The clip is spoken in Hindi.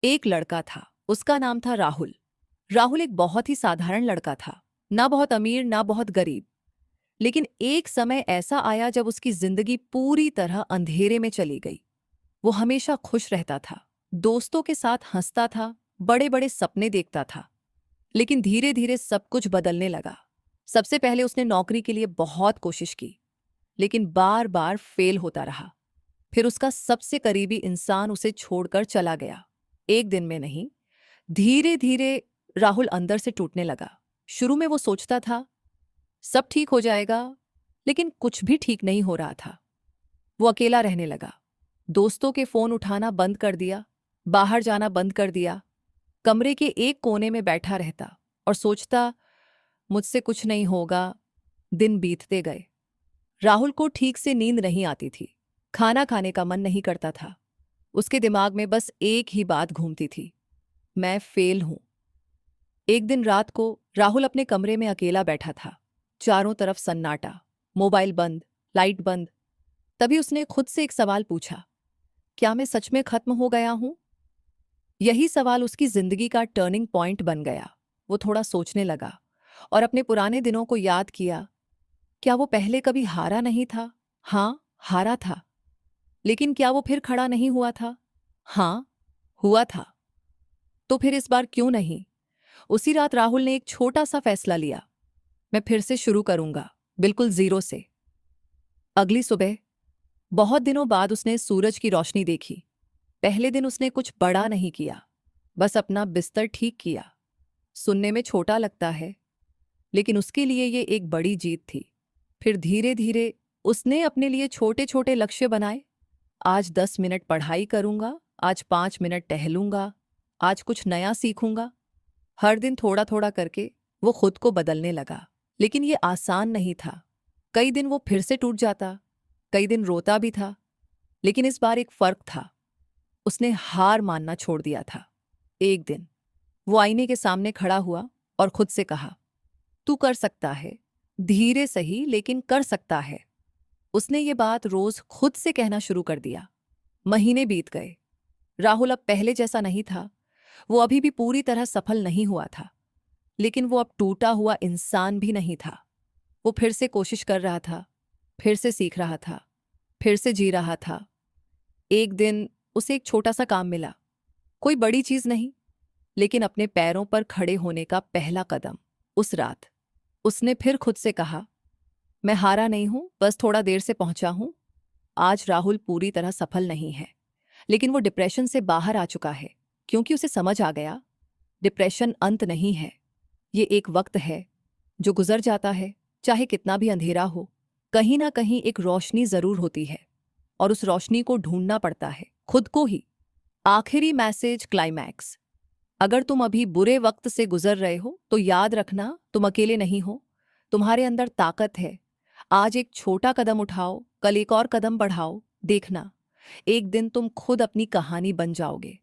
एक लड़का था, उसका नाम था राहुल। राहुल एक बहुत ही साधारण लड़का था, ना बहुत अमीर ना बहुत गरीब। लेकिन एक समय ऐसा आया जब उसकी जिंदगी पूरी तरह अंधेरे में चली गई। वो हमेशा खुश रहता था, दोस्तों के साथ हंसता था, बड़े बड़े सपने देखता था। लेकिन धीरे धीरे सब कुछ बदलने लगा। सबसे पहले उसने नौकरी के लिए बहुत कोशिश की, लेकिन बार बार फेल होता रहा। फिर उसका सबसे करीबी इंसान उसे छोड़कर चला गया। एक दिन में नहीं, धीरे धीरे राहुल अंदर से टूटने लगा। शुरू में वो सोचता था सब ठीक हो जाएगा, लेकिन कुछ भी ठीक नहीं हो रहा था। वो अकेला रहने लगा, दोस्तों के फोन उठाना बंद कर दिया, बाहर जाना बंद कर दिया। कमरे के एक कोने में बैठा रहता और सोचता मुझसे कुछ नहीं होगा। दिन बीतते गए। राहुल को ठीक से नींद नहीं आती थी, खाना खाने का मन नहीं करता था। उसके दिमाग में बस एक ही बात घूमती थी, मैं फेल हूं। एक दिन रात को राहुल अपने कमरे में अकेला बैठा था। चारों तरफ सन्नाटा, मोबाइल बंद, लाइट बंद। तभी उसने खुद से एक सवाल पूछा, क्या मैं सच में खत्म हो गया हूं? यही सवाल उसकी जिंदगी का टर्निंग पॉइंट बन गया। वो थोड़ा सोचने लगा और अपने पुराने दिनों को याद किया। क्या वो पहले कभी हारा नहीं था? हाँ, हारा था। लेकिन क्या वो फिर खड़ा नहीं हुआ था? हाँ, हुआ था। तो फिर इस बार क्यों नहीं? उसी रात राहुल ने एक छोटा सा फैसला लिया, मैं फिर से शुरू करूंगा, बिल्कुल जीरो से। अगली सुबह बहुत दिनों बाद उसने सूरज की रोशनी देखी। पहले दिन उसने कुछ बड़ा नहीं किया, बस अपना बिस्तर ठीक किया। सुनने में छोटा लगता है, लेकिन उसके लिए ये एक बड़ी जीत थी। फिर धीरे धीरे उसने अपने लिए छोटे छोटे लक्ष्य बनाए। आज 10 मिनट पढ़ाई करूंगा, आज 5 मिनट टहलूंगा, आज कुछ नया सीखूंगा। हर दिन थोड़ा थोड़ा करके वो खुद को बदलने लगा। लेकिन ये आसान नहीं था। कई दिन वो फिर से टूट जाता, कई दिन रोता भी था। लेकिन इस बार एक फर्क था, उसने हार मानना छोड़ दिया था। एक दिन वो आईने के सामने खड़ा हुआ और खुद से कहा, तू कर सकता है, धीरे सही लेकिन कर सकता है। उसने ये बात रोज खुद से कहना शुरू कर दिया। महीने बीत गए। राहुल अब पहले जैसा नहीं था। वो अभी भी पूरी तरह सफल नहीं हुआ था, लेकिन वो अब टूटा हुआ इंसान भी नहीं था। वो फिर से कोशिश कर रहा था, फिर से सीख रहा था, फिर से जी रहा था। एक दिन उसे एक छोटा सा काम मिला, कोई बड़ी चीज नहीं, लेकिन अपने पैरों पर खड़े होने का पहला कदम। उस रात उसने फिर खुद से कहा, मैं हारा नहीं हूं, बस थोड़ा देर से पहुंचा हूं। आज राहुल पूरी तरह सफल नहीं है, लेकिन वो डिप्रेशन से बाहर आ चुका है, क्योंकि उसे समझ आ गया डिप्रेशन अंत नहीं है। ये एक वक्त है जो गुजर जाता है। चाहे कितना भी अंधेरा हो, कहीं ना कहीं एक रोशनी जरूर होती है, और उस रोशनी को ढूंढना पड़ता है, खुद को ही। आखिरी मैसेज, क्लाइमैक्स। अगर तुम अभी बुरे वक्त से गुजर रहे हो तो याद रखना, तुम अकेले नहीं हो। तुम्हारे अंदर ताकत है। आज एक छोटा कदम उठाओ, कल एक और कदम बढ़ाओ। देखना, एक दिन तुम खुद अपनी कहानी बन जाओगे।